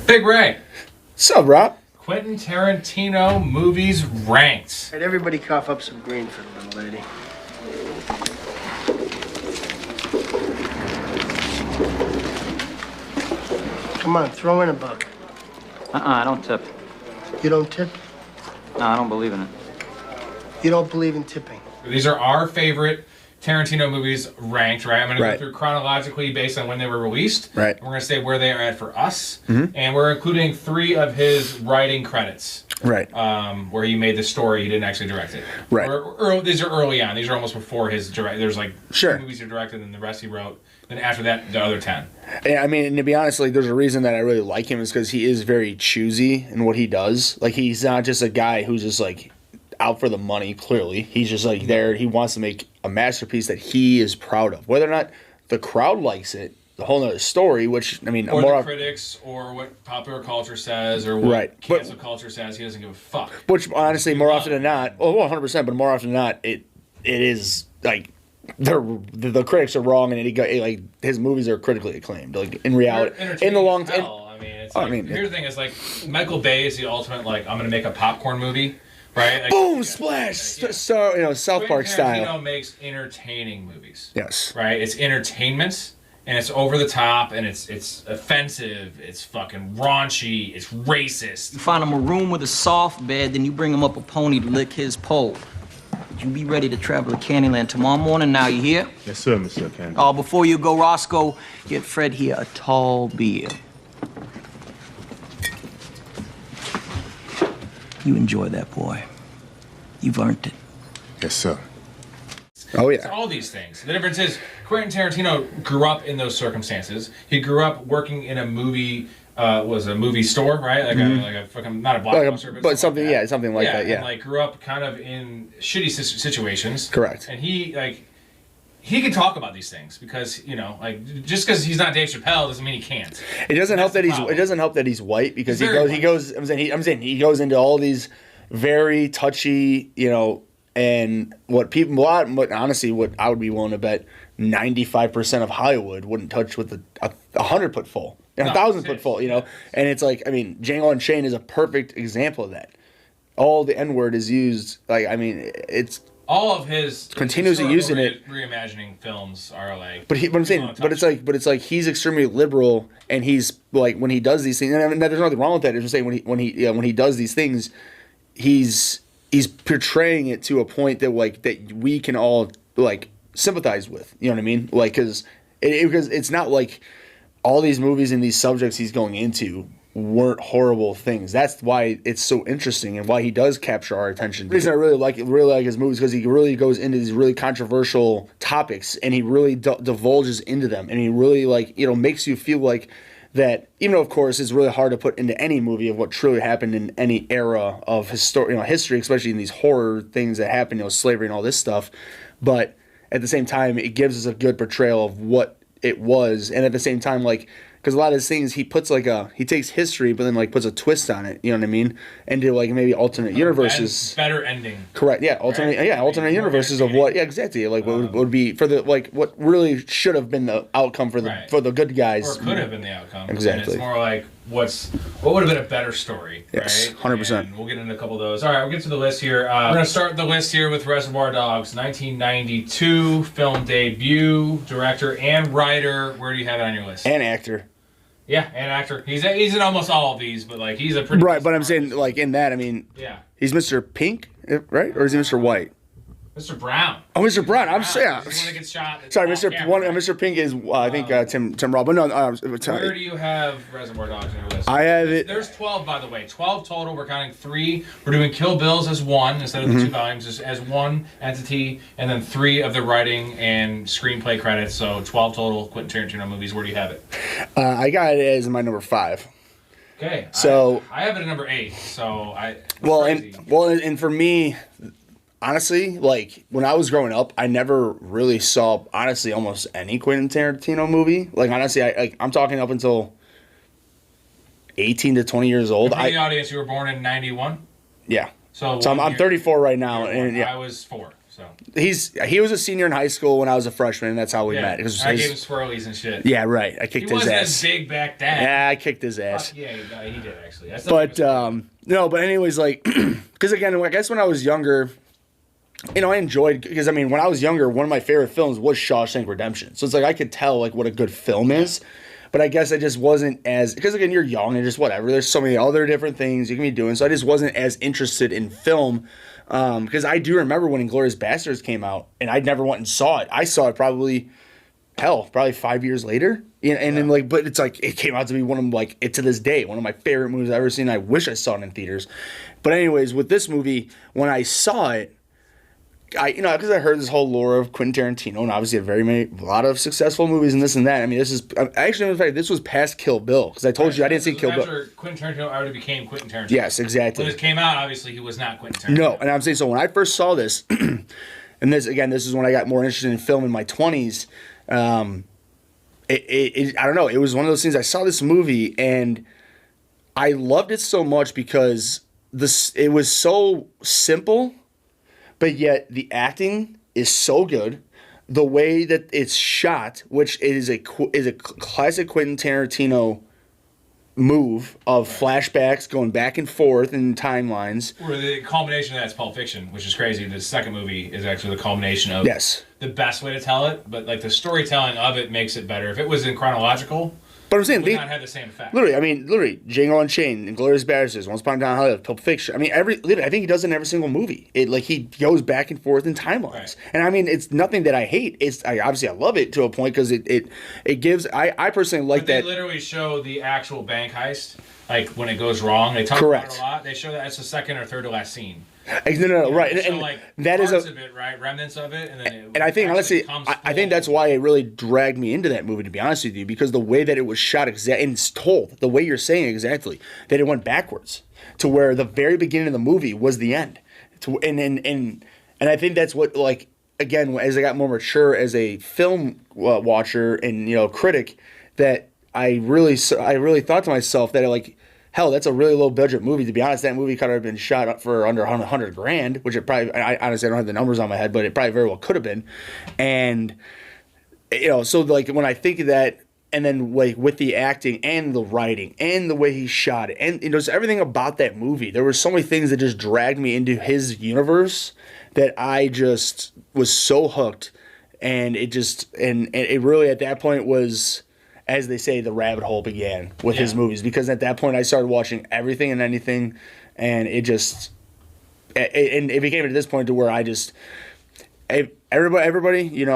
Big Ray. What's up, Rob? Quentin Tarantino movies ranked. Right, everybody cough up some green for the little lady. Come on, throw in a buck. I don't tip. You don't tip? No, I don't believe in it. You don't believe in tipping? These are our favorite Tarantino movies ranked, right? I'm going to go through chronologically based on when they were released. Right. We're going to say where they are at for us. Mm-hmm. And we're including 3 of his writing credits. Right. Where he made the story, he didn't actually direct it. Right. These are early on. These are almost before his direct. There's like 2 movies he directed and the rest he wrote. Then after that, the other 10. Yeah, I mean, to be honest, like, there's a reason that I really like him is because he is very choosy in what he does. Like, he's not just a guy who's just, like, out for the money, clearly. He's just, like, there. He wants to make a masterpiece that he is proud of. Whether or not the crowd likes it, the whole other story, which, I mean... Or the critics, or what popular culture says, or what cancel culture says, he doesn't give a fuck. Which, honestly, more often than not... Well, 100%, but more often than not, it is, like... The critics are wrong, and like his movies are critically acclaimed. Like in reality, in the long term. Here's the thing: is like Michael Bay is the ultimate. Like I'm going to make a popcorn movie, right? Like, boom, splash, so South Park style. Tarantino makes entertaining movies. Yes, right. It's entertainment, and it's over the top, and it's offensive. It's fucking raunchy. It's racist. You find him a room with a soft bed, then you bring him up a pony to lick his pole. You be ready to travel to Candyland tomorrow morning. Now you hear? Yes, sir, Mr. Candy. Oh, before you go, Roscoe, get Fred here a tall beer. You enjoy that, boy. You've earned it. Yes, sir. Oh, yeah. It's all these things. The difference is Quentin Tarantino grew up in those circumstances. He grew up working in a movie... was a movie store, right? Like a fucking, not a blockbuster, but something, like something like that, yeah. And like grew up kind of in shitty situations. Correct. And he can talk about these things because just because he's not Dave Chappelle doesn't mean he can't. It doesn't help that he's white because I'm saying he goes into all these very touchy, and what honestly, what I would be willing to bet 95% of Hollywood wouldn't touch with a 100-foot full. And 1,000-foot full, and it's like, I mean, Django Unchained is a perfect example of that. All the N-word is used, like, I mean, it's all of his continuously using it. Reimagining films are like, but it's like he's extremely liberal, and he's like when he does these things, and there's nothing wrong with that. It's just saying when he does these things, he's portraying it to a point that that we can all like sympathize with. You know what I mean? Like, because it's not like all these movies and these subjects he's going into weren't horrible things. That's why it's so interesting and why he does capture our attention. The reason I really like his movies because he really goes into these really controversial topics and he really divulges into them and he really makes you feel like that. Even though of course it's really hard to put into any movie of what truly happened in any era of history, especially in these horror things that happen, slavery and all this stuff. But at the same time, it gives us a good portrayal of what it was, and at the same time, because a lot of his things he puts he takes history, but then puts a twist on it. You know what I mean? And do maybe alternate universes, better ending. Correct. Yeah, alternate universes of what? Yeah, exactly. What would be for the what really should have been the outcome for the good guys, or could have been the outcome. Exactly. And it's more like what would have been a better story. Yes, right? 100%. We'll get into a couple of those. All right, we'll get to the list here. We're gonna start the list here with Reservoir Dogs, 1992 film debut, director and writer. Where do you have it on your list? And actor. Yeah, and actor. He's in almost all of these, but he's a pretty right. But I'm saying in that, I mean, yeah, he's Mr. Pink, right, or is he Mr. White? Mr. Brown. Oh, Mr. Brown. I'm sorry. He's the one that gets shot. Sorry, Mr. Pink is I think Tim Robb. But no, where do you have Reservoir Dogs on your list? I have it. There's 12, by the way. 12 total. We're counting 3. We're doing Kill Bills as one instead of the 2 volumes as one entity, and then 3 of the writing and screenplay credits. So 12 total Quentin Tarantino movies. Where do you have it? I got it as my number 5. Okay. So I have it at number 8. So and for me. Honestly, when I was growing up, I never really saw, honestly, almost any Quentin Tarantino movie. Honestly, I'm talking up until 18 to 20 years old. For the audience, you were born in 91? Yeah. So I'm 34 right now. And I was 4. So he was a senior in high school when I was a freshman, and that's how we met. I gave him swirlies and shit. Yeah, right. I kicked He his wasn't ass. as big back then. Yeah, I kicked his ass. Fuck yeah, he did actually. But no, but anyways, like, because again, I guess when I was younger, I enjoyed, because I mean, when I was younger, one of my favorite films was Shawshank Redemption. So it's like I could tell like what a good film is, but I guess I just wasn't as, because again, you're young and just whatever. There's so many other different things you can be doing. So I just wasn't as interested in film. Because I do remember when Inglourious Basterds came out, and I never went and saw it. I saw it probably 5 years later. And then like, but it's like it came out to be one of like to this day one of my favorite movies I've ever seen. I wish I saw it in theaters. But anyways, with this movie, when I saw it, because I heard this whole lore of Quentin Tarantino, and obviously a lot of successful movies and this and that. I mean, this is actually, in fact, this was past Kill Bill, because I told you I didn't see Kill Bill. After Quentin Tarantino already became Quentin Tarantino. Yes, exactly. When it came out, obviously he was not Quentin Tarantino. No, and I'm saying, so when I first saw this, and this is when I got more interested in film in my 20s. I don't know. It was one of those things. I saw this movie and I loved it so much because it was so simple, but yet the acting is so good. The way that it's shot, which is a classic Quentin Tarantino move of flashbacks going back and forth in timelines. Where the culmination of that's Pulp Fiction, which is crazy. The second movie is actually the culmination of the best way to tell it, but like the storytelling of it makes it better. If it was in chronological, but I'm saying it would not have the same effect. Literally, Django Unchained, Inglourious Basterds, Once Upon a Time in Hollywood, Pulp Fiction. I mean, I think he does it in every single movie. He goes back and forth in timelines, right. And I mean, it's nothing that I hate. Obviously I love it to a point because it gives. I personally like that. They literally show the actual bank heist, like when it goes wrong. They talk about it a lot. They show that it's the second or third to last scene. No, right, and like that is of it, right, remnants of it, and then I think honestly, I think that's why it really dragged me into that movie. To be honest with you, because the way that it was shot, and it's told the way you're saying exactly, that it went backwards to where the very beginning of the movie was the end, and I think that's what, like, again, as I got more mature as a film watcher and critic, that I really thought to myself that hell, that's a really low budget movie. To be honest, that movie could have been shot up for under $100,000, which it probably, I honestly don't have the numbers on my head, but it probably very well could have been. And, so like when I think of that, and then like with the acting and the writing and the way he shot it, and just everything about that movie, there were so many things that just dragged me into his universe that I just was so hooked. And it really at that point was, as they say, the rabbit hole began with his movies, because at that point I started watching everything and anything, and it became at this point to where everybody,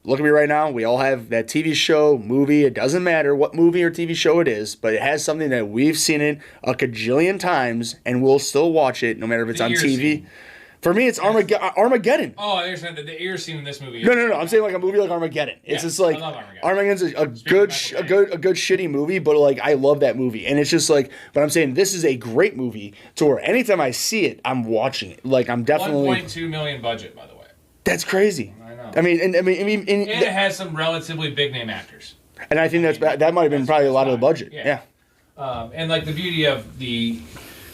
look at me right now. We all have that TV show, movie. It doesn't matter what movie or TV show it is, but it has something that we've seen it a cajillion times, and we'll still watch it no matter if it's on TV. For me, it's Armageddon. Oh, I understand the ear scene in this movie. No. I'm saying like a movie like Armageddon. It's just like Armageddon's a good shitty movie, but like I love that movie, and it's just like. But I'm saying this is a great movie to where anytime I see it, I'm watching it. Like I'm definitely 1.2 million budget, by the way. That's crazy. I know. I mean, and it has some relatively big name actors. And I think that might have been probably a lot of the budget. Yeah. And like the beauty of the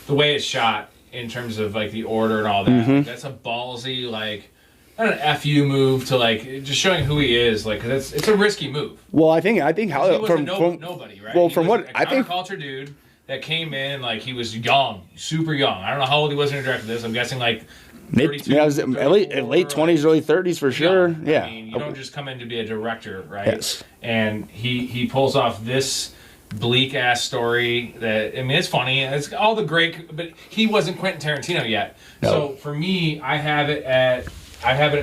way it's shot, in terms of like the order and all that, like, that's a ballsy, like, not an FU move to like just showing who he is, like, cause it's a risky move. Well, I think how he was nobody, right? Well, he from was what a I think, counterculture dude that came in, like he was young, super young. I don't know how old he was when he directed this. I'm guessing like 32, I was late 20s, early 30s for sure. Yeah. I mean, you don't just come in to be a director, right? Yes. And he pulls off this bleak ass story that, I mean, it's funny, it's all the great, but he wasn't Quentin Tarantino yet. No. So for me, I have it at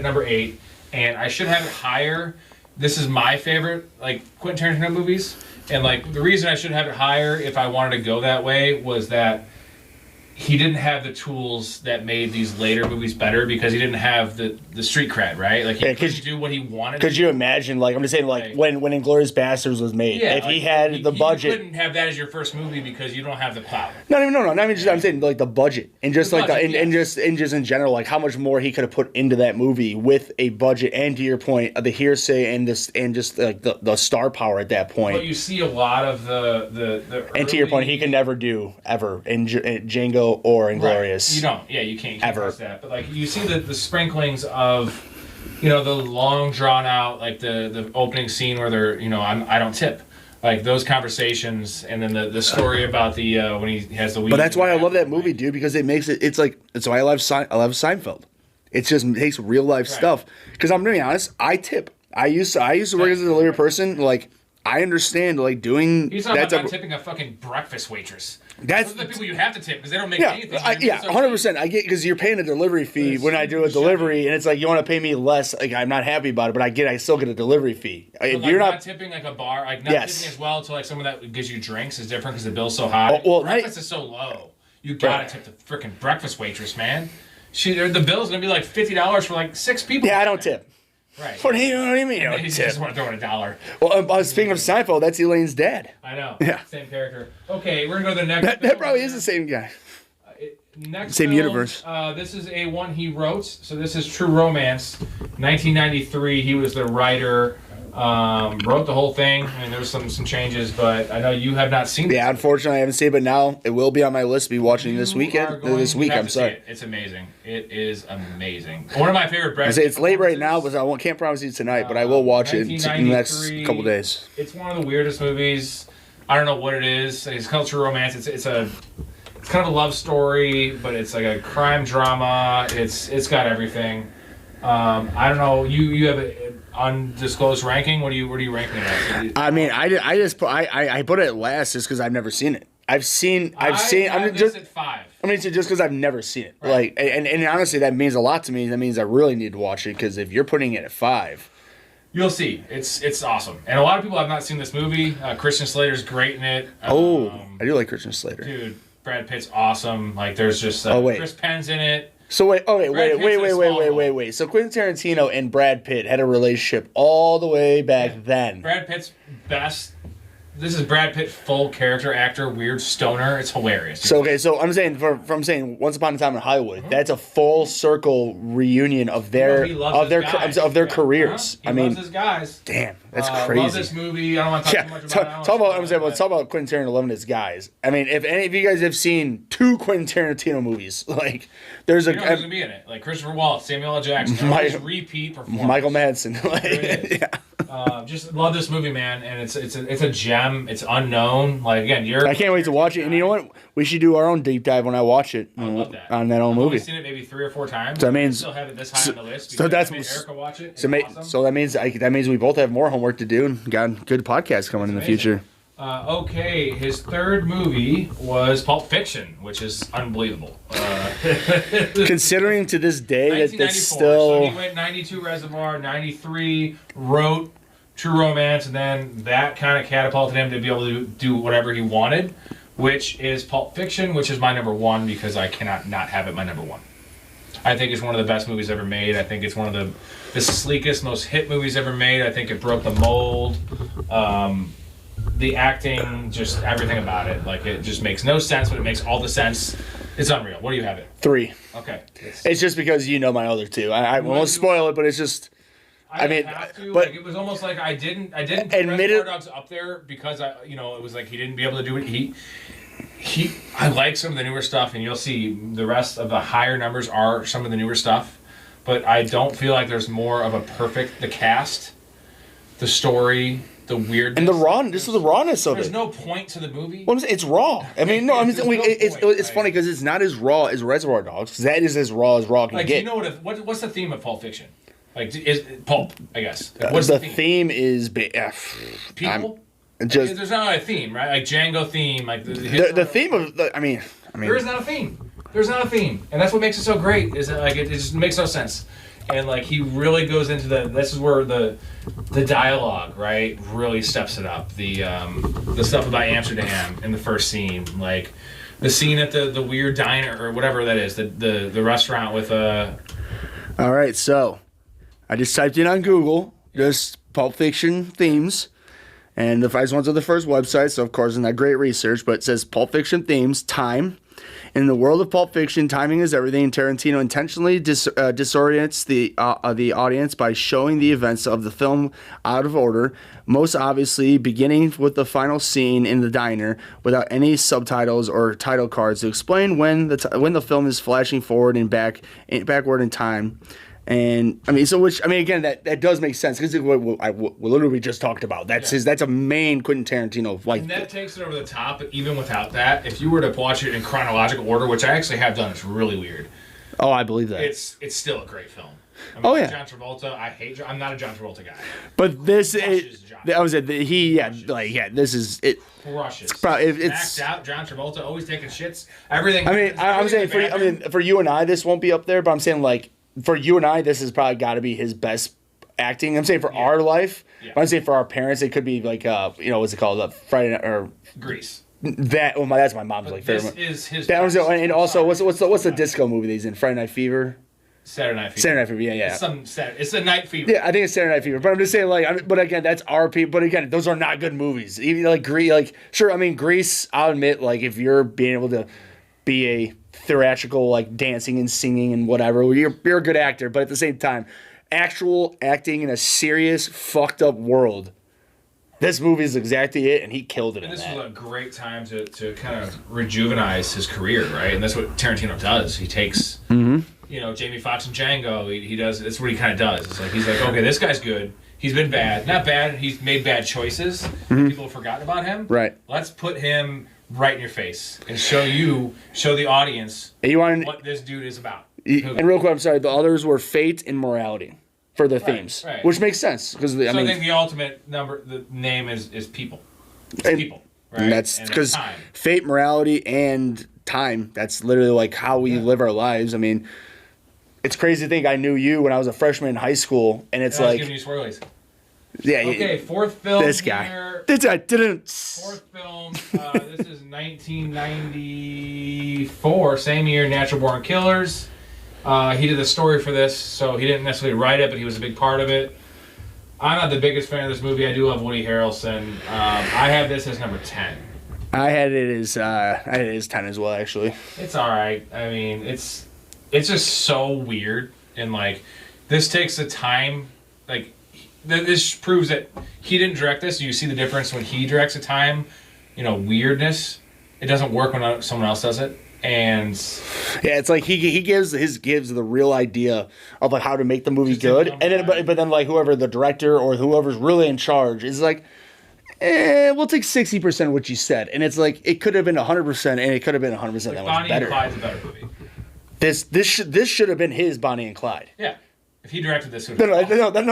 number 8, and I should have it higher. This is my favorite like Quentin Tarantino movies, and like the reason I should have it higher if I wanted to go that way was that he didn't have the tools that made these later movies better, because he didn't have the street cred, right? Like he couldn't do what he wanted. Could you imagine? Like I'm just saying, like when Inglourious Basterds was made, if he had the budget, you couldn't have that as your first movie because you don't have the clout. No. I mean, I'm saying like the budget and just and just in general, like how much more he could have put into that movie with a budget, and to your point, the hearsay and just like the star power at that point. But you see a lot of the and to your point, he can never do ever in Django or Inglorious. Right. You don't. Yeah, you can't Ever. trust that. But like you see the sprinklings of, the long drawn out, like the opening scene where they're, I don't tip. Like those conversations, and then the story about the when he has the weed. But that's why I love that movie, dude, because it makes it. It's like that's why I love Seinfeld. It just takes real life stuff. Because I'm being honest, I tip. I used to work as a delivery person. Like I understand like doing. He's talking about not tipping a fucking breakfast waitress. That's those are the people you have to tip because they don't make anything. 100%. I get because you're paying a delivery fee when I do a delivery, and it's like you want to pay me less. Like I'm not happy about it, but I still get a delivery fee. If like you're not tipping like a bar, like not tipping as well to like someone that gives you drinks is different because the bill's so high. Breakfast is so low. You gotta tip the freaking breakfast waitress, man. The bill's gonna be like $50 for like 6 people. Yeah, I don't tip. Right. What do you mean? You don't You tip? just want to throw in $1. Well, speaking of Seinfeld, that's Elaine's dad. I know. Yeah. Same character. Okay, we're gonna go to the next. That probably is the same guy. Next same film, universe. This is a one he wrote. So this is True Romance, 1993. He was the writer. Wrote the whole thing. I mean, there was some changes, but I know you have not seen it. Yeah, unfortunately, I haven't seen it, but now it will be on my list to be watching this weekend. This week, I'm sorry. It's amazing. It is amazing. One of my favorite Brad. I say it's late right now, but I can't promise you tonight. But I will watch it in the next couple days. It's one of the weirdest movies. I don't know what it is. It's called True Romance. It's kind of a love story, but it's like a crime drama. It's got everything. I don't know. You have an undisclosed ranking. What are you ranking it at? I mean, I put it at last just because I've never seen it. I've seen. I have this at 5. I mean, just because I've never seen it. Right. Like, and honestly, that means a lot to me. That means I really need to watch it because if you're putting it at 5. You'll see. It's awesome. And a lot of people have not seen this movie. Christian Slater's great in it. I do like Christian Slater. Dude, Brad Pitt's awesome. Like, there's just Chris Penn's in it. So wait. So Quentin Tarantino and Brad Pitt had a relationship all the way back then. Brad Pitt's best. This is Brad Pitt, full character actor, weird stoner. It's hilarious. Dude. So I'm saying from saying Once Upon a Time in Hollywood, that's a full circle reunion of their careers. He loves his guys. Damn, that's crazy. Love this movie. I don't want to talk too much about it. Talk about Quentin Tarantino loving his guys. I mean, if any of you guys have seen 2 Quentin Tarantino movies, like there's who's gonna be in it? Like Christopher Waltz, Samuel L. Jackson, repeat performance. Michael Madsen. Yeah. Just love this movie, man, and it's a gem. It's unknown. Like again, I can't wait to watch it. And you know what? We should do our own deep dive when I watch it. I love that. On that own movie. I've seen it maybe 3 or 4 times. So that means I still have it this high on the list. So that's Erica watch it. So that means we both have more homework to do and got good podcasts coming in the future. Okay, his third movie was Pulp Fiction, which is unbelievable. Considering to this day that's still. So he went 92 Reservoir, 93 wrote True Romance, and then that kind of catapulted him to be able to do whatever he wanted, which is Pulp Fiction, which is my number 1 because I cannot not have it my number 1. I think it's one of the best movies ever made. I think it's one of the sleekest, most hit movies ever made. I think it broke the mold. The acting, just everything about it. Like, it just makes no sense, but it makes all the sense. It's unreal. What do you have it? 3. Okay. It's just because you know my other 2. I won't spoil it, but it's just... I mean, but like, it was almost like I didn't put Reservoir Dogs up there because it was like he didn't be able to do it. I like some of the newer stuff, and you'll see the rest of the higher numbers are some of the newer stuff. But I don't feel like there's more of the cast, the story, the weirdness, and the rawness. This is the rawness of it. There's no point to the movie. Well, it's raw. I mean, no, it's funny because it's not as raw as Reservoir Dogs. Because that is as raw can like, get. Do you know what's the theme of Pulp Fiction? Like, is pulp, I guess. What's the theme? Is people. There's not a theme, right? Like Django theme, like the theme of. I mean, there is not a theme. There's not a theme, and that's what makes it so great. Is that like it just makes no sense, and like he really goes into this is where the dialogue, right, really steps it up. The stuff about Amsterdam in the first scene, like the scene at the weird diner or whatever that is, the restaurant with All right, so. I just typed in on Google, just Pulp Fiction themes, and I just went to the first website, so of course it's not great research, but it says Pulp Fiction themes, time, In the world of Pulp Fiction, timing is everything. Tarantino intentionally disorients the audience by showing the events of the film out of order, most obviously beginning with the final scene in the diner without any subtitles or title cards to explain when the film is flashing forward and backward in time. And I mean, again, that does make sense because what literally we just talked about. That's a main Quentin Tarantino life. And that takes it over the top. But even without that, if you were to watch it in chronological order, which I actually have done, it's really weird. Oh, I believe that. It's still a great film. I mean, John Travolta. I'm not a John Travolta guy. But this is. This is it. Crushes. It's Maxed out. John Travolta always taking shits. Everything. I mean, I'm saying for you and I, this won't be up there. But I'm saying like. For you and I, this has probably got to be his best acting. I'm saying for our life, I'm saying for our parents, it could be like, what's it called? Friday Night or Grease. That's my mom's like favorite. This is his. That was, and also, what's the disco movie that he's in? Friday Night Fever. Saturday Night Fever. Saturday Night Fever, yeah. It's a Night Fever. Yeah, I think it's Saturday Night Fever. But I'm just saying, but again, that's our people. But again, those are not good movies. Even like Grease, sure. I mean, Grease. I'll admit, like if you're being able to be a theatrical, like dancing and singing and whatever, you're a good actor, but at the same time, actual acting in a serious, fucked up world, this movie is exactly it, and he killed it. And this was a great time to kind of rejuvenize his career, right? And that's what Tarantino does. He takes, Jamie Foxx and Django. He does. That's what he kind of does. It's like he's like, okay, this guy's good. He's been bad, not bad. He's made bad choices. People have forgotten about him. Right. Let's put him right in your face and show the audience what this dude is about. And real quick, I'm sorry, the others were fate and morality for the themes, right. Which makes sense because I think the ultimate the name is people. It's people, right? And that's because fate, morality, and time. That's literally like how we live our lives. I mean, it's crazy to think I knew you when I was a freshman in high school, and it's like giving you swirlies. Yeah. Okay, fourth film. This guy. Fourth film. This is 1994, same year. Natural Born Killers. He did the story for this, so he didn't necessarily write it, but he was a big part of it. I'm not the biggest fan of this movie. I do love Woody Harrelson. I have this as number 10. I had it as 10 as well, actually. It's all right. I mean, it's just so weird, and like this takes the time, like. This proves that he didn't direct this. You see the difference when he directs a time, weirdness. It doesn't work when someone else does it. And yeah, it's like he gives the real idea of like how to make the movie good, and then but then like whoever the director or whoever's really in charge is like, we'll take 60% of what you said, and it's like it could have been 100%, and it could have been 100% that much better. Bonnie and Clyde's a better movie. This should have been his Bonnie and Clyde. Yeah. If he directed this, no,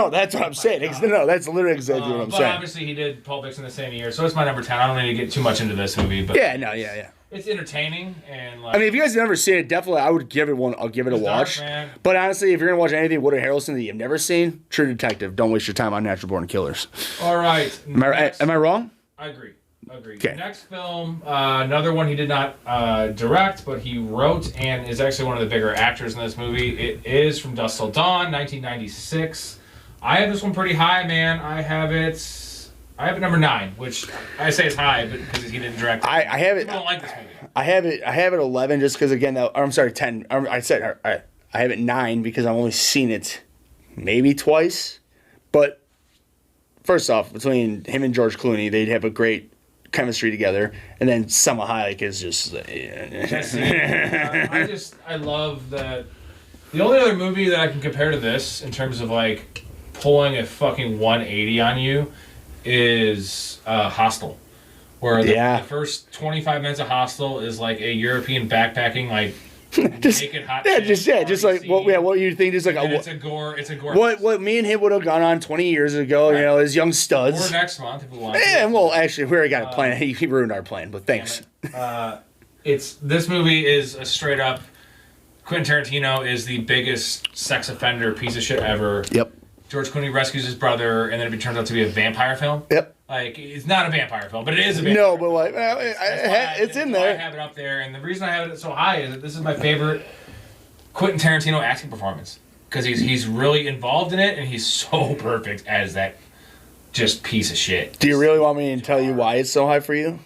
that's what I'm saying. No, that's literally exactly what I'm saying. But obviously, he did Pulp Fiction the same year, so it's my number 10. I don't need to get too much into this movie, but yeah. It's entertaining and like. I mean, if you guys have never seen it, definitely I would give it one. I'll give it a watch. Dark, but honestly, if you're gonna watch anything Woody Harrelson that you've never seen, True Detective. Don't waste your time on Natural Born Killers. All right. Am I wrong? I agree. Okay. Next film, another one he did not direct, but he wrote and is actually one of the bigger actors in this movie. It is From Dusk Till Dawn, 1996. I have this one pretty high, man. I have it number 9, which I say is high, but because he didn't direct it. I have it. People don't like this movie. I have it 11 just because again, I'm sorry, 10. I said I have it 9 because I've only seen it maybe twice. But first off, between him and George Clooney, they'd have a great chemistry together, and then Selma Hayek is just. I love that. The only other movie that I can compare to this in terms of like pulling a fucking 180 on you is Hostel, where the first 25 minutes of Hostel is like a European backpacking like. Naked hot just like what you think is like it's a gore. What me and him would have gone on 20 years ago, right. As young studs. Or next month if we want. Well, actually, we already got a plan. He ruined our plan, but thanks. This movie is a straight up. Quentin Tarantino is the biggest sex offender piece of shit ever. Yep. George Clooney rescues his brother, and then it turns out to be a vampire film. Yep. Like, it's not a vampire film, but it is a vampire film. No, but like, it's in there. I have it up there, and the reason I have it so high is that this is my favorite Quentin Tarantino acting performance. Because he's really involved in it, and he's so perfect as that just piece of shit. Do you really want me to tell you why it's so high for you?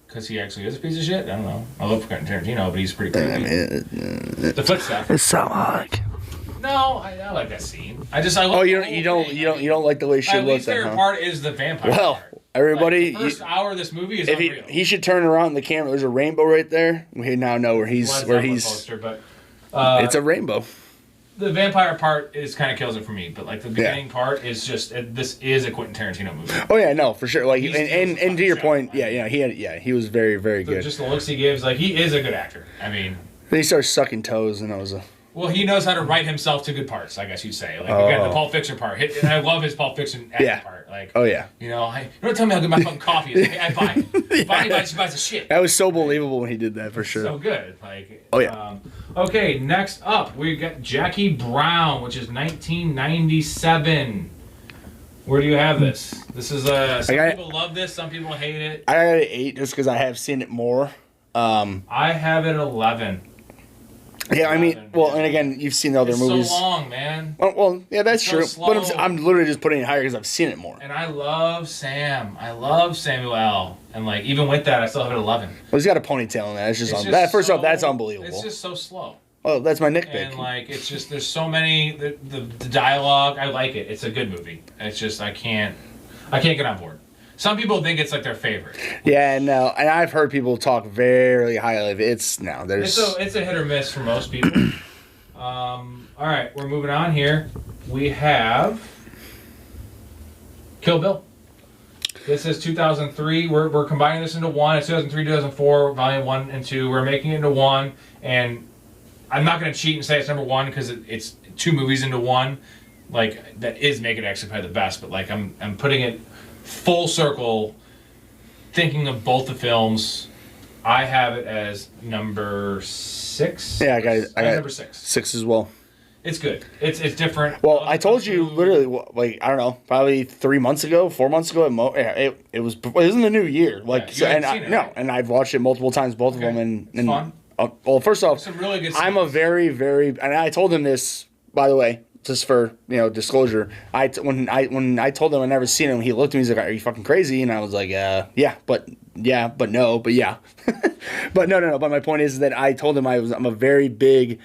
because he actually is a piece of shit. I don't know. I love Quentin Tarantino, but he's pretty creepy. The foot stuff. It's so hard. No, I like that scene. I love Oh, the you whole don't thing. like the way she My looks least at favorite huh? part is the vampire Well, part. everybody, Like, the first hour of this movie is if unreal. he should turn around the camera. There's a rainbow right there. We now know where he's Led Zeppelin poster, but it's a rainbow. the vampire part is kind of kills it for me. But like the beginning part is just this is a Quentin Tarantino movie. Oh yeah, no, for sure. Like He's and to your shot, point, right? he was very, very good. Just the looks he gives, like he is a good actor. I mean, Then he starts sucking toes, and that was a. well, he knows how to write himself to good parts, I guess you'd say. Like again, the Pulp Fiction part. And I love his Pulp Fiction acting part. Like, oh yeah, you know, you don't tell me how good my fucking coffee is. Hey, I buy it. Bonnie buys the shit. that was so believable when he did that for sure. So good. Like, Oh, yeah. Okay, next up we got Jackie Brown, which is 1997. Where do you have this? This is some people love this, some people hate it. I got it at 8 just because I have seen it more. I have it at 11. Yeah, I mean, well, and again, you've seen the other It's movies. so long, man. Well, yeah, that's so true. slow. But I'm literally just putting it higher because I've seen it more. And I love Sam. I love Samuel. And like even with that, I still have it at 11. Well, he's got a ponytail in that. It's just, It's that. First so- off, that's unbelievable. It's just so slow. Oh, that's my nitpick. And like it's just there's so many the dialogue. I like it. It's a good movie. It's just I can't get on board. Some people think it's like their favorite. Yeah, no, and I've heard people talk very highly of it. It's a hit or miss for most people. All right, we're moving on here. We have Kill Bill. This is 2003. We're combining this into one. It's 2003, 2004, volume 1 and 2. We're making it into one, and I'm not going to cheat and say it's number one because it's two movies into one. Like that is making it actually probably the best, but like I'm putting it full circle, thinking of both the films. I have it as number 6. Yeah, I got number 6. 6 as well. It's good. It's different. Well, I told you literally, like, I don't know, probably 4 months ago it was in the new year. Like, you hadn't seen it, right? and I've watched it multiple times, both of them, and fun. Well, first off, Some really good I'm a scenes. very, very, and I told him this, by the way, just for disclosure. When I told him I never seen him, he looked at me. He's like, "Are you fucking crazy?" And I was like, "Yeah, but no, but yeah." But no. But my point is that I told him I'm a very big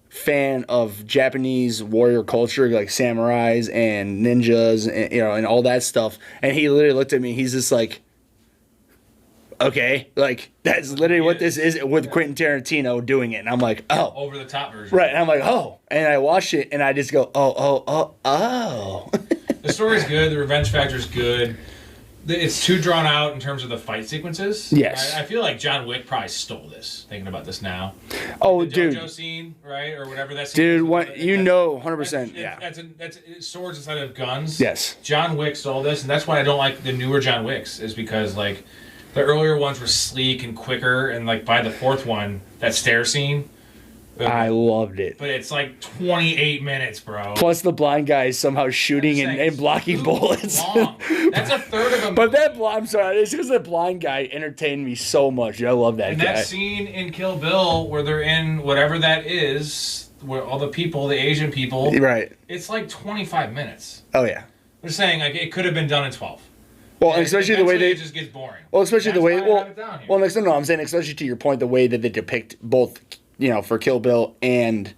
fan of Japanese warrior culture, like samurais and ninjas, and and all that stuff. And he literally looked at me. He's just like, okay, like that's literally what this is with Quentin Tarantino doing it. And I'm like, oh, Over the top version. right. And I'm like, oh, and I watch it and I just go, oh. The story's good. The revenge factor's good. It's too drawn out in terms of the fight sequences. Yes. I feel like John Wick probably stole this. Thinking about this now. Oh, The dude. JoJo scene, right, or whatever that scene. Dude, is. what 100%, That's- yeah. That's swords instead of guns. Yes. John Wick stole this, and that's why I don't like the newer John Wicks. Is because like the earlier ones were sleek and quicker, and like by the fourth one, that stair scene. I loved it. But it's like 28 minutes, bro. Plus the blind guy is somehow shooting I'm saying, and blocking too bullets. long. That's a third of a movie. But I'm sorry, it's because that blind guy entertained me so much. I love that And guy. that scene in Kill Bill where they're in whatever that is, where all the people, the Asian people, Right. it's like 25 minutes. Oh yeah. They're saying like it could have been done in 12. Well, and especially the way Eventually they. it just gets boring. Well, especially the That's way. why I Well, have it down here. well, no, I'm saying especially to your point, the way that they depict both, for Kill Bill and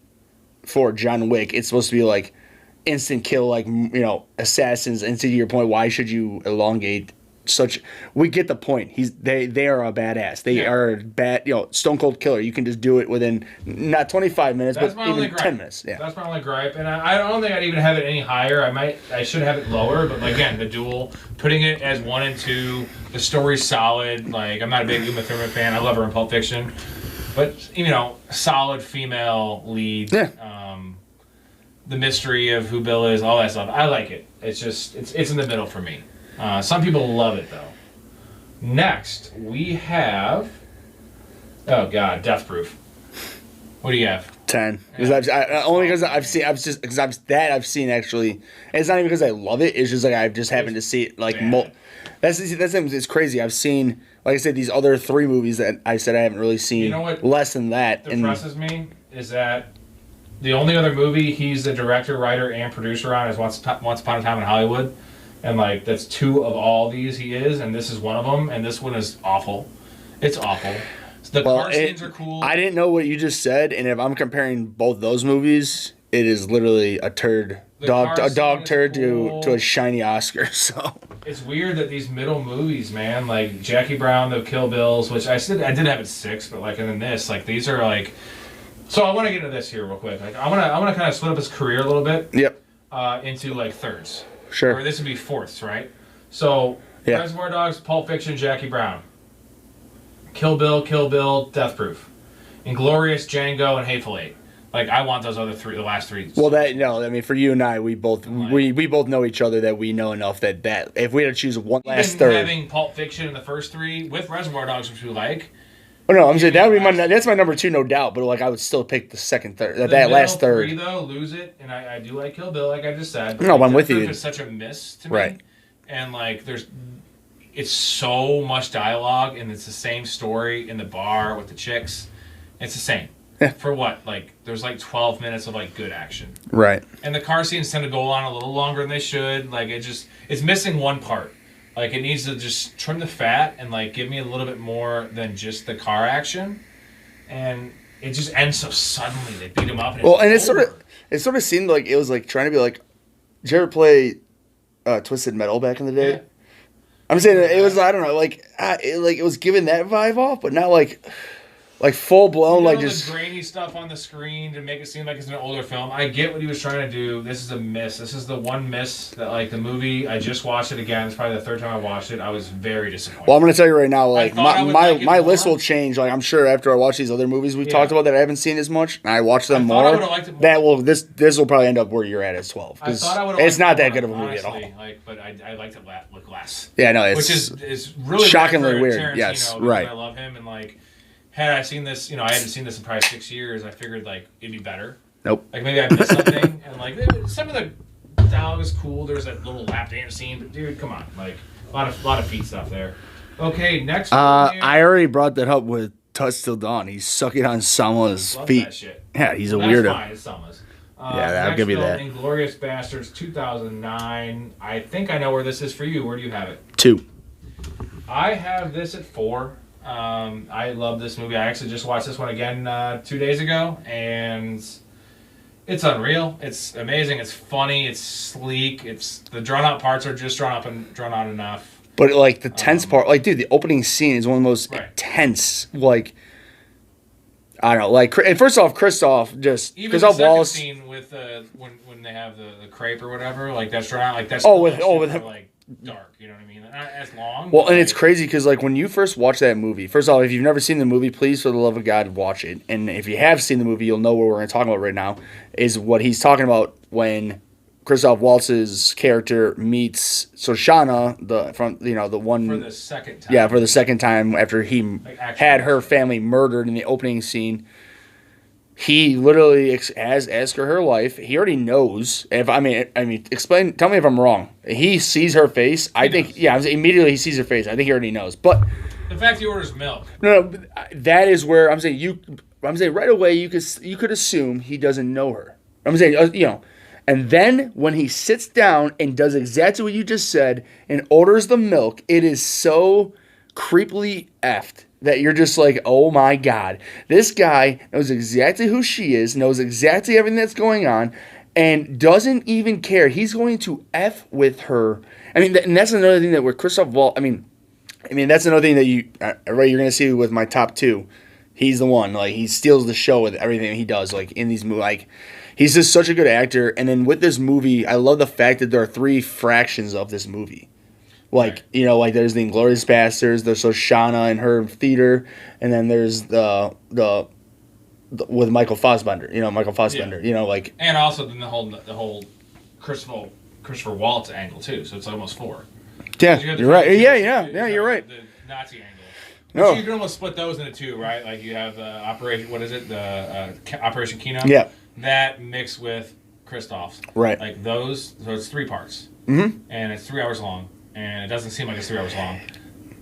for John Wick, it's supposed to be like instant kill, like assassins. And to your point, why should you elongate such? We get the point. They are a badass. They are a bad, stone cold killer. You can just do it within not 25 minutes, That's but my only even gripe. 10 minutes. Yeah. That's my only gripe, and I don't think I'd even have it any higher. I should have it lower, but again, the duel, putting it as 1 and 2, the story's solid. Like I'm not a big Uma Thurman fan. I love her in Pulp Fiction, but solid female lead. Yeah. The mystery of who Bill is, all that stuff. I like it. It's just it's in the middle for me. Some people love it though. Next we have, oh god, Death Proof. What do you have? 10. Only because I've seen actually. And it's not even because I love it. It's just like I've just happened to see it like that's it's crazy. I've seen, like I said, these other 3 movies that I said I haven't really seen. You know what less than that. depresses me is that the only other movie he's the director, writer, and producer on is Once Upon a Time in Hollywood, and like that's 2 of all these he is, and this is one of them, and this one is awful. It's awful. The car scenes are cool. I didn't know what you just said, and if I'm comparing both those movies, it is literally a turd. A dog turd cool. to a shiny Oscar. So it's weird that these middle movies, man, like Jackie Brown, the Kill Bills, which I did have at 6, but like, and then this, like, these are like. So I want to get into this here real quick. Like, I want to kind of split up his career a little bit. Yep. Into like thirds. Sure. Or this would be fourths, right? So Reservoir Dogs, Pulp Fiction, Jackie Brown, Kill Bill, Death Proof, Inglourious, Django, and Hateful Eight. Like, I want those other three, the last three. Well, I mean, for you and I, we both know each other that we know enough that if we had to choose one last third, having Pulp Fiction in the first 3 with Reservoir Dogs, which we like. Oh no, I'm saying that would be that's my number 2, no doubt. But like, I would still pick the second third, that last third. 3, though, lose it, and I do like Kill Bill, like I just said. No, I'm with you. It's such a miss to me, right? And like, it's so much dialogue, and it's the same story in the bar with the chicks. It's the same. For what? Like, there's like 12 minutes of like good action. Right. And the car scenes tend to go on a little longer than they should. Like, it's missing one part. Like, it needs to just trim the fat and like give me a little bit more than just the car action. And it just ends so suddenly. They beat him up. And it sort of seemed like it was like trying to be like, did you ever play Twisted Metal back in the day? Yeah. I'm saying it was, I don't know, like it was giving that vibe off, but not like full blown, like just the grainy stuff on the screen to make it seem like it's an older film. I get what he was trying to do. This is a miss. This is the one miss that, like, the movie. I just watched it again. It's probably the 3rd time I watched it. I was very disappointed. Well, I'm gonna tell you right now, like my list will change. Like, I'm sure after I watch these other movies we've talked about that I haven't seen as much, and I watch them more. This will probably end up where you're at as 12. I thought I would. It's not that good of a movie honestly, at all. Like, but I liked it look less. Yeah, no, which is really shockingly weird. Tarantino, Yes, right. I love him, and like. Had I seen this, I hadn't seen this in probably 6 years. I figured like it'd be better. Nope. Like maybe I missed something, and like some of the dialogue is cool. There's that little lap dance scene, but dude, come on, like a lot of feet stuff there. Okay, next. I already brought that up with Touch Till Dawn. He's sucking on Selma's feet. That shit. Yeah, he's a weirdo. That's fine. It's Selma's. I'll give you that. Inglourious Bastards, 2009. I think I know where this is for you. Where do you have it? 2. I have this at 4. I love this movie. I actually just watched this one again 2 days ago, and it's unreal. It's amazing. It's funny. It's sleek. It's the drawn out parts are just drawn out enough. But like the tense part, like dude, the opening scene is one of the most tense. Like I don't know, like and first off, Christoph Waltz scene with when they have the crepe or whatever, like that's drawn out, like that's with him. Like dark, you know what I mean? Not as long. Well, and it's crazy because like when you first watch that movie, first of all, if you've never seen the movie, please for the love of God watch it. And if you have seen the movie, you'll know what we're going to talk about right now. Is what he's talking about when Christoph Waltz's character meets Shoshana, the one for the second time. Yeah, for the second time after he had her family murdered in the opening scene. He literally has asked her life. He already knows. Tell me if I'm wrong. He sees her face. Immediately he sees her face. I think he already knows. But the fact he orders milk. No, that is where I'm saying right away you could assume he doesn't know her. I'm saying and then when he sits down and does exactly what you just said and orders the milk, it is so creepily effed. That you're just like, oh my God, this guy knows exactly who she is, knows exactly everything that's going on, and doesn't even care. He's going to F with her. I mean, and that's another thing that with Christoph Waltz, I mean, that's another thing that you're going to see with my top 2. He's the one. Like, he steals the show with everything he does, like, in these movies. Like, he's just such a good actor. And then with this movie, I love the fact that there are 3 fractions of this movie. Like, like there's the Inglourious Bastards, there's Shoshana and her theater, and then there's the with Michael Fassbender, like. And also then the whole Christopher Waltz angle too, so it's almost 4. Yeah, you're right. Yeah, you're right. The Nazi angle. No. So you can almost split those into 2, right? Like you have the Operation Kino. Yeah. That mixed with Christoph's. Right. Like those, so it's 3 parts. Mm-hmm. And it's 3 hours long. And it doesn't seem like it's 3 hours long.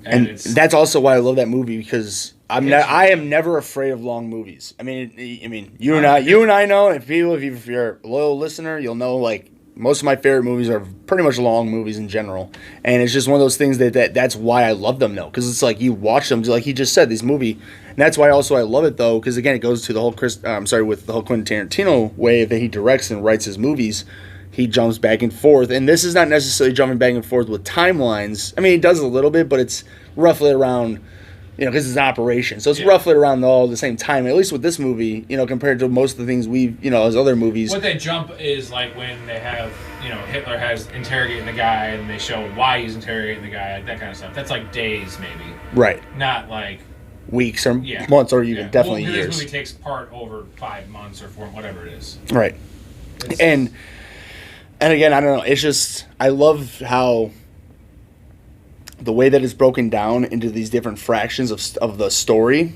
And that's also why I love that movie because I am never afraid of long movies. You and I know, if you're a loyal listener, you'll know like most of my favorite movies are pretty much long movies in general, and it's just one of those things that's why I love them though, because it's like you watch them, like he just said, this movie, and that's why also I love it though, because again it goes to the whole with the whole Quentin Tarantino way that he directs and writes his movies. He jumps back and forth, and this is not necessarily jumping back and forth with timelines. I mean, he does a little bit, but it's roughly around, because it's an operation, so it's roughly around all the same time. At least with this movie, compared to most of the things we've, as other movies. What they jump is like when they have, Hitler has interrogating the guy, and they show why he's interrogating the guy, like that kind of stuff. That's like days, maybe. Right. Not like weeks or months, or even definitely years. This movie takes part over 5 months or 4, whatever it is. Right. And again, I don't know. It's just I love how the way that it's broken down into these different fractions of the story.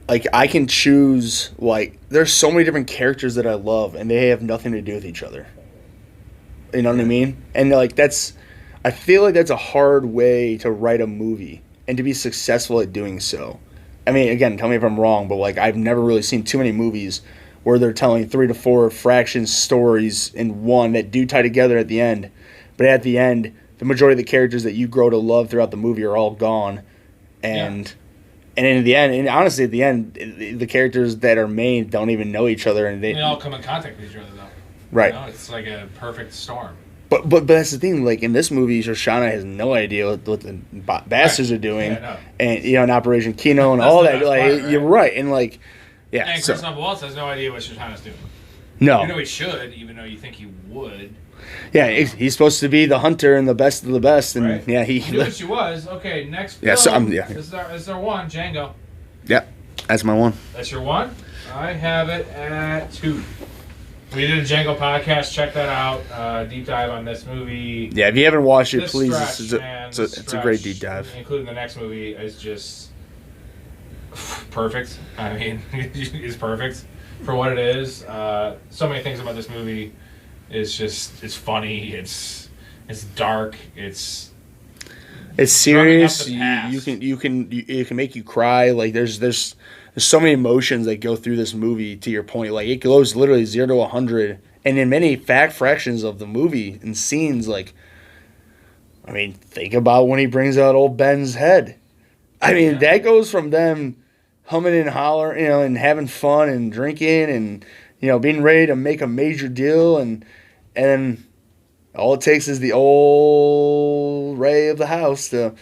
Like I can choose, like there's so many different characters that I love, and they have nothing to do with each other. You know what I mean? And like I feel like that's a hard way to write a movie and to be successful at doing so. I mean, again, tell me if I'm wrong, but like I've never really seen too many movies where they're telling 3 to 4 fraction stories in one that do tie together at the end. But at the end, the majority of the characters that you grow to love throughout the movie are all gone. And in the end, and honestly at the end, the characters that are made don't even know each other. And they all come in contact with each other, though. Right. It's like a perfect storm. But that's the thing. Like in this movie, Shoshana has no idea what the bastards are doing, and in Operation Kino and all that. Like part, you're right, and like and Chris Waltz has no idea what Shoshana's doing. No, he should, even though you think he would. Yeah, he's supposed to be the hunter and the best of the best, and he knew what she was. Okay, next film. This is our one, Django. Yeah, that's my one. That's your one. I have it at 2. We did a Django podcast. Check that out. Deep dive on this movie. Yeah, if you haven't watched it, please. It's a great deep dive. Including the next movie is just perfect. I mean, it's perfect for what it is. So many things about this movie is just it's funny. It's dark. It's serious. You can make you cry. Like there's so many emotions that go through this movie. To your point, like it goes literally 0 to 100, and in many fractions of the movie and scenes, like I mean, think about when he brings out old Ben's head. I mean, that goes from them humming and hollering, and having fun and drinking and being ready to make a major deal, and all it takes is the old Ray of the house to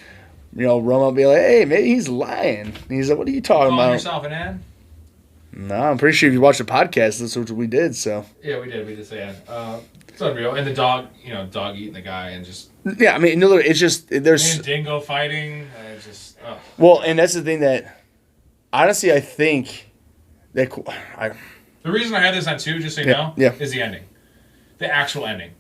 run up and be like, hey, maybe he's lying. And he's like, what are you talking about? Yourself an ad? No, I'm pretty sure if you watch the podcast, that's what we did. So yeah, we did say ad. It's unreal. And the dog, dog eating the guy and just I mean, no, it's just there's and dingo fighting. Well, and that's the thing that honestly I think that the reason I had this on 2, just so you know, is the ending, the actual ending.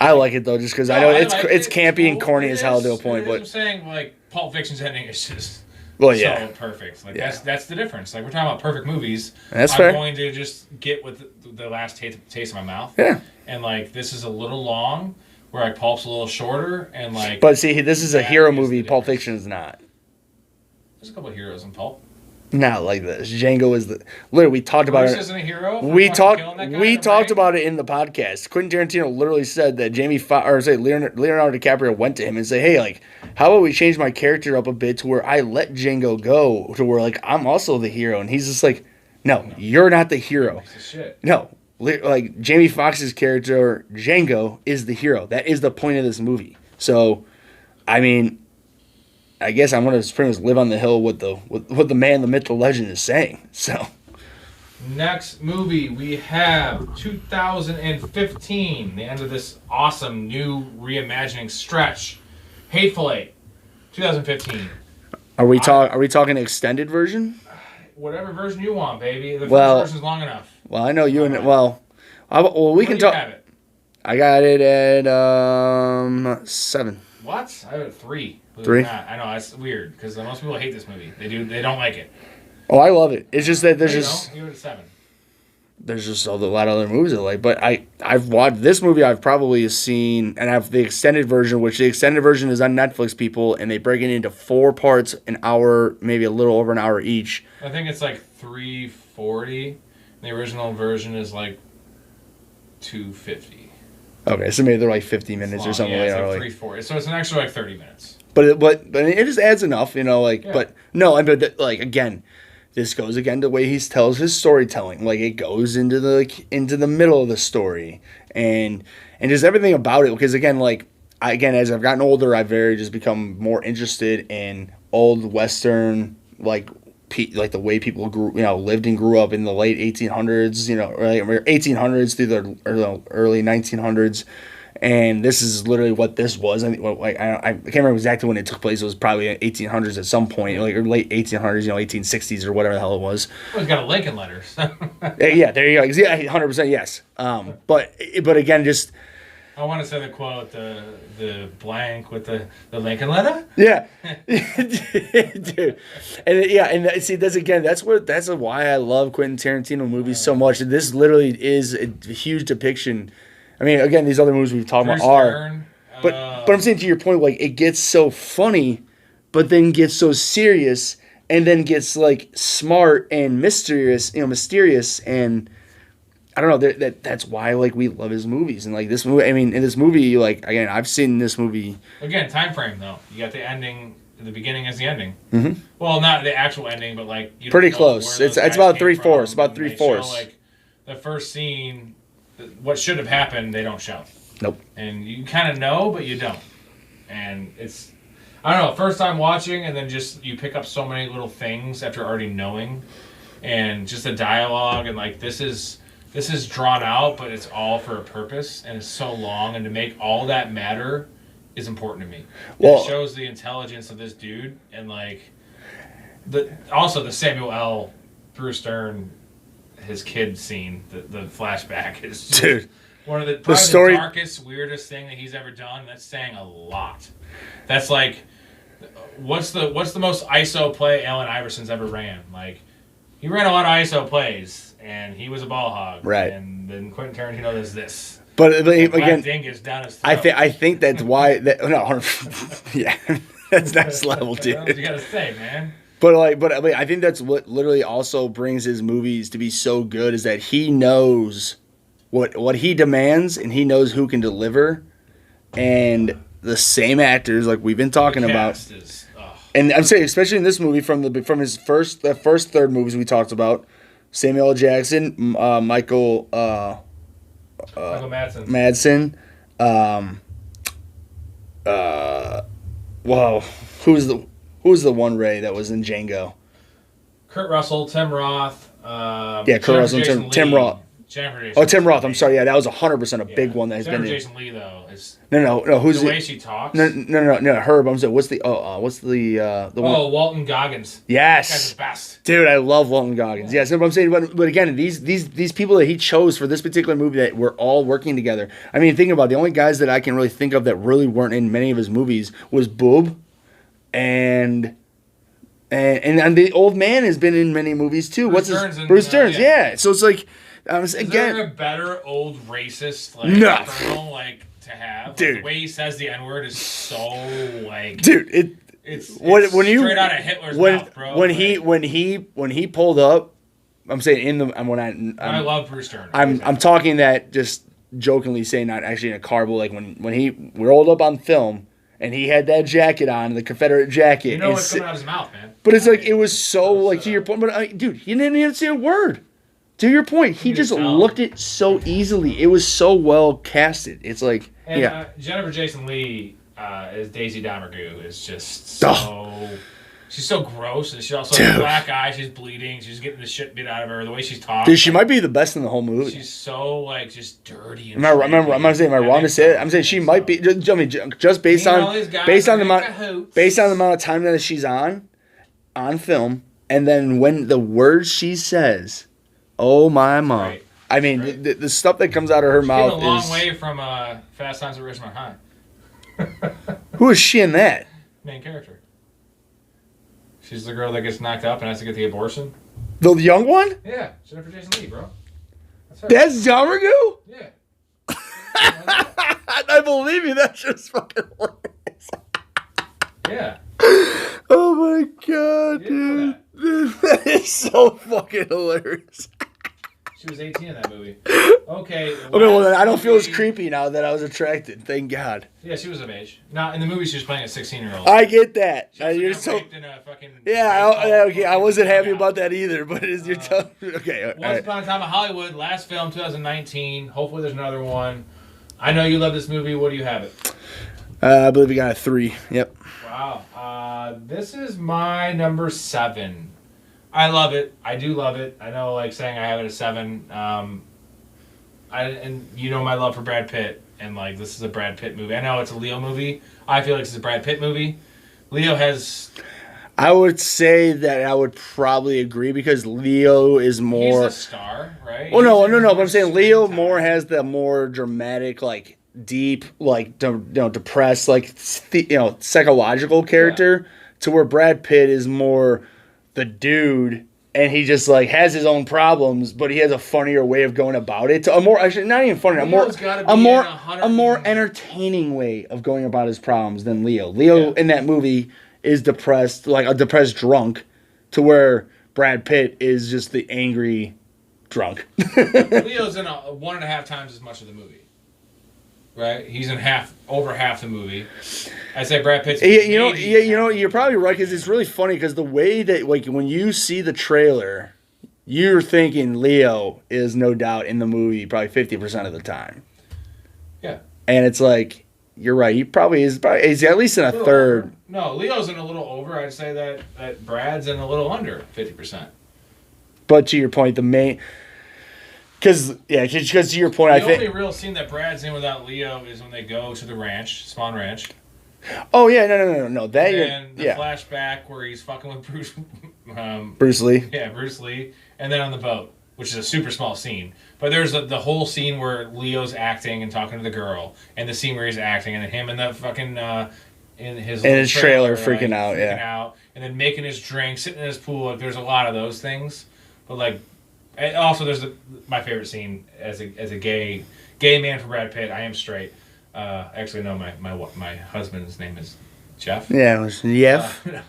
I like it though, just because I know it's campy and corny as hell to a point. But I'm saying like Pulp Fiction's ending is just so perfect. Like that's the difference. Like we're talking about perfect movies. That's I'm fair. going to just get with the last taste of my mouth. Yeah. And like this is a little long, where like Pulp's a little shorter, and like. But see, this is a hero movie. Pulp Fiction is not. There's a couple of heroes in Pulp. Not like this. Django is literally we talked about it. Isn't a hero. We talked about it in the podcast. Quentin Tarantino literally said that Leonardo DiCaprio went to him and said, "Hey, like, how about we change my character up a bit to where I let Django go to where like I'm also the hero?" And he's just like, "No, you're not the hero. Shit. No, like Jamie Foxx's character Django is the hero. That is the point of this movie." So, I mean, I guess I'm gonna pretty much live on the hill with what the man, the myth, the legend is saying. So, next movie we have 2015, the end of this awesome new reimagining stretch, Hateful Eight, 2015. Are we talking extended version? Whatever version you want, baby. The first version's long enough. Well, I know you and we can talk. Have it? I got it at 7. What? I have it at 3. 3? I know that's weird because most people hate this movie. They don't like it. Oh, I love it. It's just that there's give it a 7. There's just a lot of other movies I like, but I've watched this movie. I've probably seen, and I have the extended version, which the extended version is on Netflix, people, and they break it into 4 parts, an hour, maybe a little over an hour each. I think it's like 3:40. The original version is like 250. Okay, so maybe they're like 50 minutes or something. Yeah, it's you know, like like, 3-4. So it's an extra like 30 minutes. but it just adds enough, you know. Like, Yeah. but no, like again, this goes again to the way he tells his storytelling. Like, it goes into the middle of the story, and just everything about it. Because again, like as I've gotten older, I've very just become more interested in old Western, like the way people lived and grew up in the late 1800s, right, 1800s through the early 1900s. And this is literally what this was. I can't remember exactly when it took place. It was probably 1800s at some point, like, or late 1800s, 1860s or whatever the hell it was. Well, he's got a Lincoln letter. So. Yeah, there you go. Yeah, 100%, yes. But again, just I want to say the quote, the blank with the Lincoln letter. yeah, dude, and see, that's why I love Quentin Tarantino movies so much. This literally is a huge depiction. I mean, again, these other movies we've talked about are, but I'm saying, to your point, like, it gets so funny, but then gets so serious, and then gets like smart and mysterious, and I don't know. That's why, like, we love his movies. And like this movie, I mean, in this movie, like, again, I've seen this movie. Again, time frame though. You got the ending. The beginning is the ending. Mm-hmm. Well, not the actual ending, but like you pretty don't know close. where It's those guys about came 3/4. from, It's about and they 3/4. show, like, the first scene, what should have happened, they don't show. Nope. And you kind of know, but you don't. And it's, I don't know, first time watching, and then just you pick up so many little things after already knowing, and just the dialogue, and like this is drawn out, but it's all for a purpose, and it's so long, and to make all that matter is important to me. Well, it shows the intelligence of this dude, and like also the Samuel L. Bruce Stern, his kid scene, the flashback is just dude, one of the darkest, weirdest thing that he's ever done. That's saying a lot. That's like, what's the most ISO play Allen Iverson's ever ran? Like, he ran a lot of ISO plays, and he was a ball hog. Right. And then Quentin Tarantino does this. But again, dingus down his throat. I think that's why yeah, that's next level, dude. That's what you gotta say, man. But I think that's what literally also brings his movies to be so good, is that he knows what he demands, and he knows who can deliver, and the same actors, like we've been talking about. And I'm saying, especially in this movie, from his first third movies we talked about, Samuel L. Jackson, Michael Madsen. Who's the one Ray that was in Django? Kurt Russell, Tim Roth. Kurt Russell, Tim Roth. Tim Roth. I'm sorry. Yeah, that was 100% a big one that has been in. Jason Lee though is no. Who's the way she talks? No. Herb. I'm saying, what's the one? Walton Goggins. Yes, that guy's the best. Dude, I love Walton Goggins. Yes, but I'm saying, but again, these people that he chose for this particular movie that were all working together. I mean, think about it, the only guys that I can really think of that really weren't in many of his movies was Boob, and the old man has been in many movies too. Bruce Stearns? Yeah. So it's like, Is there a better old racist colonel to have? Dude, like, the way he says the N-word is so like. Dude, it's straight out of Hitler's mouth, bro. When he pulled up, I'm saying I love Bruce Stern. I'm talking that just jokingly, saying, not actually in a car, but like when he rolled up on film. And he had that jacket on, the Confederate jacket. You know what's coming out of his mouth, man. But it's like, it was so, like, to your point. But, dude, he didn't even say a word. To your point, he just looked it so easily. It was so well casted. It's like, and, Jennifer Jason Leigh as Daisy Domergue is just so... She's so gross, and she also has a black eye. She's bleeding. She's getting the shit beat out of her. The way she's talking. Dude, she might be the best in the whole movie. She's so, like, just dirty. And I'm not saying, am I wrong to say it? I'm saying she might be. Just based on the amount of time that she's on film, and then when the words she says, oh my mom. Right. I mean, the stuff that comes out of her mouth is a long way from Fast Times at Ridgemont High. Who is she in that? Main character. She's the girl that gets knocked up and has to get the abortion. The young one? Yeah, Jennifer Jason Leigh, bro. That's Domergue? Yeah. I believe you. That's just fucking hilarious. Yeah. Oh my god, dude. That is so fucking hilarious. She was 18 in that movie. Okay. Okay, well then I don't feel as movie- creepy now that I was attracted. Thank God. Yeah, she was of age. Now in the movie, she was playing a 16-year-old. I get that. She also You're got so raped in a fucking okay. I wasn't happy about that either. But is your okay? All Once right. Upon a Time in Hollywood, last film, 2019. Hopefully, there's another one. I know you love this movie. What do you have it? I believe we got a 3. Yep. Wow. This is my number 7. I love it. I do love it. I know, like saying I have it a 7. And you know my love for Brad Pitt, and like this is a Brad Pitt movie. I know it's a Leo movie. I feel like it's a Brad Pitt movie. Leo has. I would say that I would probably agree because Leo is more. He's a star, right? Well, no. He's But I'm saying Leo screen more time. has the more dramatic, like deep, like depressed, like psychological character, to where Brad Pitt is more the dude, and he just like has his own problems, but he has a funnier way of going about it. A more actually not even funny, Leo's gotta be a more in 100 a more entertaining way of going about his problems than Leo. Leo in that movie is depressed, like a depressed drunk, to where Brad Pitt is just the angry drunk. Leo's in 1.5 times as much of the movie. Right? He's in over half the movie. I say Brad Pitt's. You're probably right because it's really funny because the way that like when you see the trailer, you're thinking Leo is no doubt in the movie probably 50% of the time. Yeah. And it's like you're right. He probably is. He's at least in a third. Over. No, Leo's in a little over. I'd say that Brad's in a little under 50%. But to your point, the main. Because to your point, The only real scene that Brad's in without Leo is when they go to the ranch, Spawn Ranch. Oh yeah, no. That And the flashback where he's fucking with Bruce. Bruce Lee. Yeah, Bruce Lee, and then on the boat, which is a super small scene. But there's the whole scene where Leo's acting and talking to the girl, and the scene where he's acting, and then him and the fucking in his trailer freaking out, and then making his drink, sitting in his pool. Like there's a lot of those things, but like. And also, there's my favorite scene as a gay man for Brad Pitt. I am straight. Actually, no, my husband's name is Jeff. Yeah, it was Jeff. When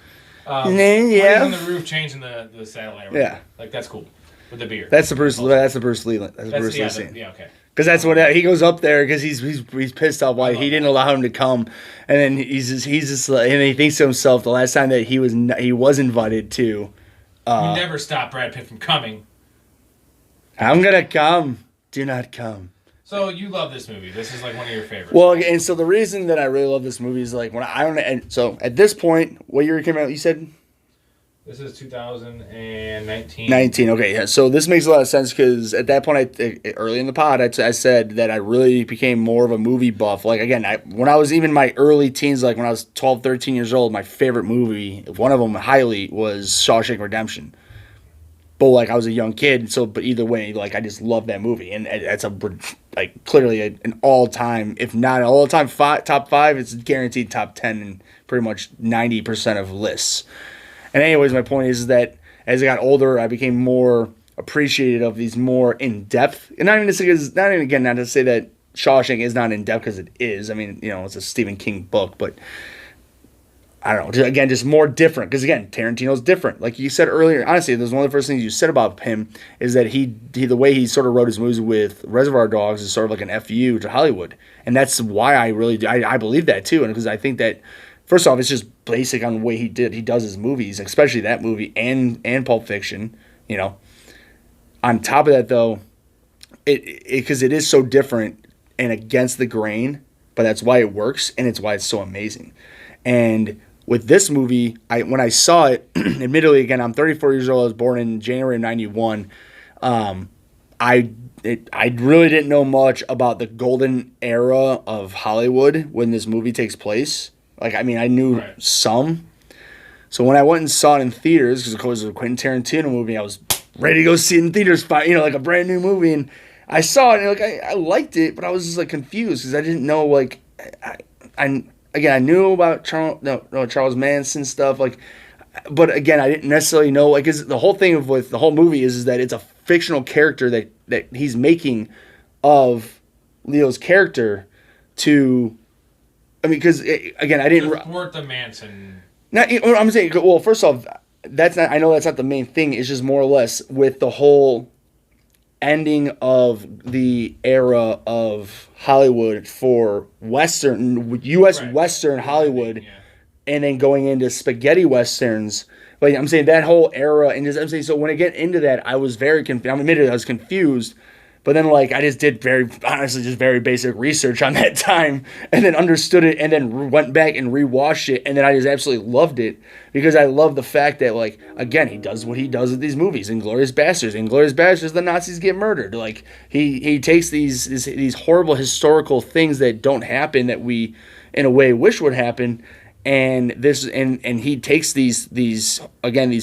he's on the roof changing the satellite. Yeah, like that's cool with the beer. That's the Bruce Lee. That's the Bruce Lee. That's the Bruce Lee scene. Yeah, okay. Because that's what he goes up there because he's pissed off why he didn't allow him to come, and then he's just like, and he thinks to himself the last time that he was invited to. You never stop Brad Pitt from coming. I'm gonna come. Do not come. So you love this movie. This is like one of your favorites. Well, and so the reason that I really love this movie is like when I don't. And so at this point, what year it came out? You said this is 2019. 19. Okay, yeah. So this makes a lot of sense because at that point, early in the pod, I said that I really became more of a movie buff. Like again, when I was even my early teens, like when I was 12, 13 years old, my favorite movie, one of them highly, was Shawshank Redemption. But like I was a young kid, but either way, like I just love that movie, and it's clearly an all-time, if not an all-time top 5, it's guaranteed top 10 in pretty much 90% of lists. And anyways, my point is that as I got older, I became more appreciative of these more in-depth, and not to say that Shawshank is not in-depth because it is. I mean, it's a Stephen King book, but. I don't know. Again, just more different. Because again, Tarantino's different. Like you said earlier, honestly, there's one of the first things you said about him is that the way he sort of wrote his movies with Reservoir Dogs is sort of like an FU to Hollywood, and that's why I really I believe that too, and because I think that first off, it's just basic on the way he does his movies, especially that movie and Pulp Fiction. On top of that, though, because it is so different and against the grain, but that's why it works and it's why it's so amazing, and. With this movie, when I saw it, admittedly, again, I'm 34 years old. I was born in January of 91. I really didn't know much about the golden era of Hollywood when this movie takes place. Like, I mean, I knew some. So when I went and saw it in theaters, because of course it was a Quentin Tarantino movie, I was ready to go see it in theaters, like a brand new movie. And I saw it, and like I liked it, but I was just like confused because I didn't know like Again, I knew about Charles Manson stuff, but again, I didn't necessarily know, because the whole thing with the whole movie is that it's a fictional character that he's making of Leo's character because again, I didn't support the Manson. Not, I'm saying, well, first off, I know that's not the main thing. It's just more or less with the whole ending of the era of Hollywood for Western, U.S. Right. Western Hollywood, Yeah. and then going into spaghetti Westerns. Like, I'm saying that whole era, and just, I'm saying, so when I get into that, I was very confused. I'm admitted I was confused, but then, like, I just did very basic research on that time, and then understood it, and then went back and rewatched it, and then I just absolutely loved it, because I love the fact that, like, again, he does what he does with these movies. Inglourious Basterds, the Nazis get murdered. Like, he takes these horrible historical things that don't happen, that we, in a way, wish would happen, and he takes these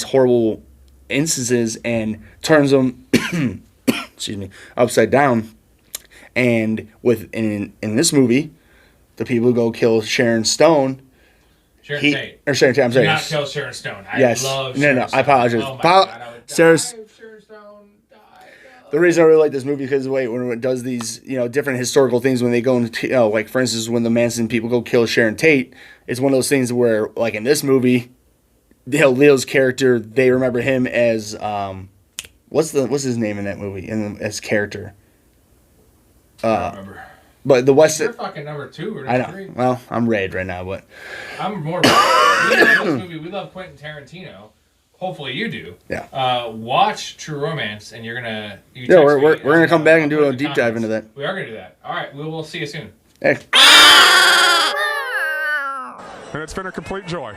horrible instances and turns them excuse me, upside down. And in this movie, the people who go kill Sharon Stone, Sharon Tate. I'm sorry. Do not kill Sharon Stone. I Yes. love No, Sharon no, Stone. I apologize. Oh my God, I would die Sharon if Sharon Stone died. The reason I really like this movie because when it does these different historical things, when they go into like, for instance, when the Manson people go kill Sharon Tate, it's one of those things where, like, in this movie, Leo's character, they remember him as what's his name in that movie as character. I don't remember. But the West. You're fucking number 2 or I number know. 3. Well, I'm Raid right now, but I'm more. We love this movie. We love Quentin Tarantino. Hopefully you do. Yeah. Watch True Romance, and you're gonna. You yeah, text we're me, gonna come back and do put it a in the deep dive comments. into that. We are gonna do that. All right, we'll see you soon. Hey. And it's been a complete joy.